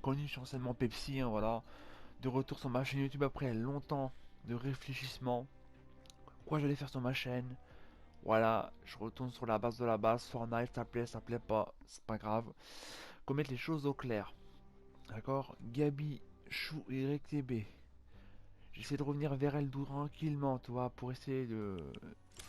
connu sur anciennement Pepsi, hein, voilà. De retour sur ma chaîne YouTube après longtemps de réfléchissement. Quoi j'allais faire sur ma chaîne. Voilà, je retourne sur la base de la base. Fortnite, ça plaît pas, c'est pas grave. Qu'on mette les choses au clair. D'accord. Gabi, Chou et YTB. J'essaie de revenir vers elle tranquillement, tu vois, pour essayer de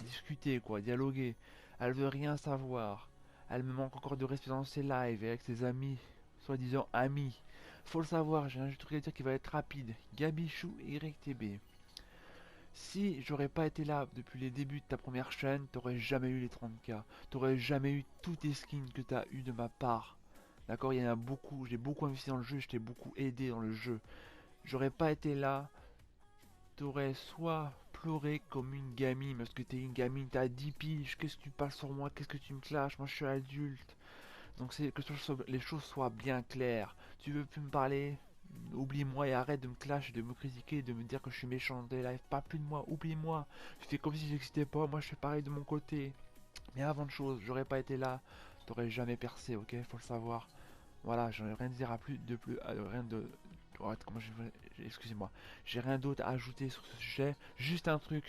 discuter, quoi, dialoguer. Elle veut rien savoir. Elle me manque encore de respect dans ses lives et avec ses amis, soi-disant amis. Faut le savoir, j'ai un truc à dire qui va être rapide. Gabichou et YTB. Si j'aurais pas été là depuis les débuts de ta première chaîne, t'aurais jamais eu les 30K. T'aurais jamais eu tous tes skins que t'as eu de ma part. D'accord, il y en a beaucoup, j'ai beaucoup investi dans le jeu, je t'ai beaucoup aidé dans le jeu. J'aurais pas été là, t'aurais soit pleuré comme une gamine, parce que t'es une gamine, t'as 10 piges, qu'est-ce que tu parles sur moi, qu'est-ce que tu me clashes, moi je suis adulte. Donc c'est que les choses soient bien claires. Tu veux plus me parler, oublie-moi et arrête de me clash, de me critiquer, de me dire que je suis méchant dans tes lives. Pas plus de moi, oublie-moi. Tu fais comme si j'existais pas, moi je fais pareil de mon côté. Mais avant de chose, j'aurais pas été là, t'aurais jamais percé, ok, faut le savoir. Voilà, j'en ai rien à dire à plus de plus, rien de. Ouais, comment excusez-moi, j'ai rien d'autre à ajouter sur ce sujet. Juste un truc.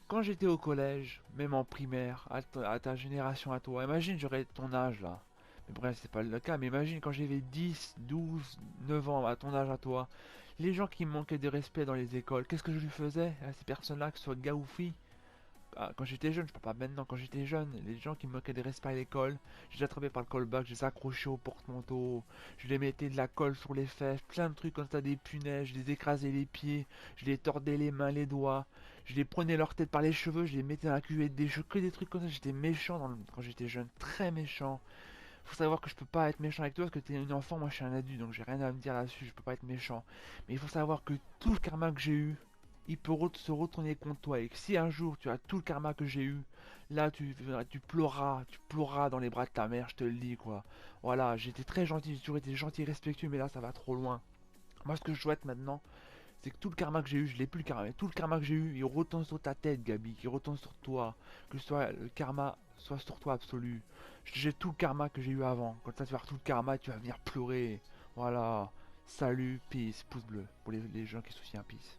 Quand j'étais au collège, même en primaire, à ta génération à toi, imagine j'aurais ton âge là. Mais bref, c'est pas le cas, mais imagine quand j'avais 10, 12, 9 ans à ton âge à toi, les gens qui me manquaient de respect dans les écoles, qu'est-ce que je lui faisais à ces personnes-là, que ce soit gars ou filles? Quand j'étais jeune, je parle pas maintenant, quand j'étais jeune, les gens qui me moquaient des respects à l'école, je les attrapais par le callback, je les accrochais au porte-manteau, je les mettais de la colle sur les fesses, plein de trucs comme ça, des punaises, je les écrasais les pieds, je les tordais les mains, les doigts, je les prenais leur tête par les cheveux, je les mettais dans la cuvette des cheveux, que des trucs comme ça, j'étais méchant quand j'étais jeune, très méchant. Faut savoir que je peux pas être méchant avec toi parce que t'es une enfant, moi je suis un adulte, donc j'ai rien à me dire là-dessus, je peux pas être méchant. Mais il faut savoir que tout le karma que j'ai eu, il peut se retourner contre toi. Et que si un jour tu as tout le karma que j'ai eu, là tu pleuras dans les bras de ta mère, je te le dis quoi. Voilà, j'étais très gentil, j'ai toujours été gentil et respectueux, mais là ça va trop loin. Moi ce que je souhaite maintenant, c'est que tout le karma que j'ai eu, je l'ai plus le karma, mais tout le karma que j'ai eu, il retourne sur ta tête, Gabi, il retourne sur toi. Que ce soit le karma soit sur toi absolu. J'ai tout le karma que j'ai eu avant. Quand ça, tu vas avoir tout le karma, tu vas venir pleurer. Voilà. Salut, peace, pouce bleu. Pour les gens qui soutiennent, peace.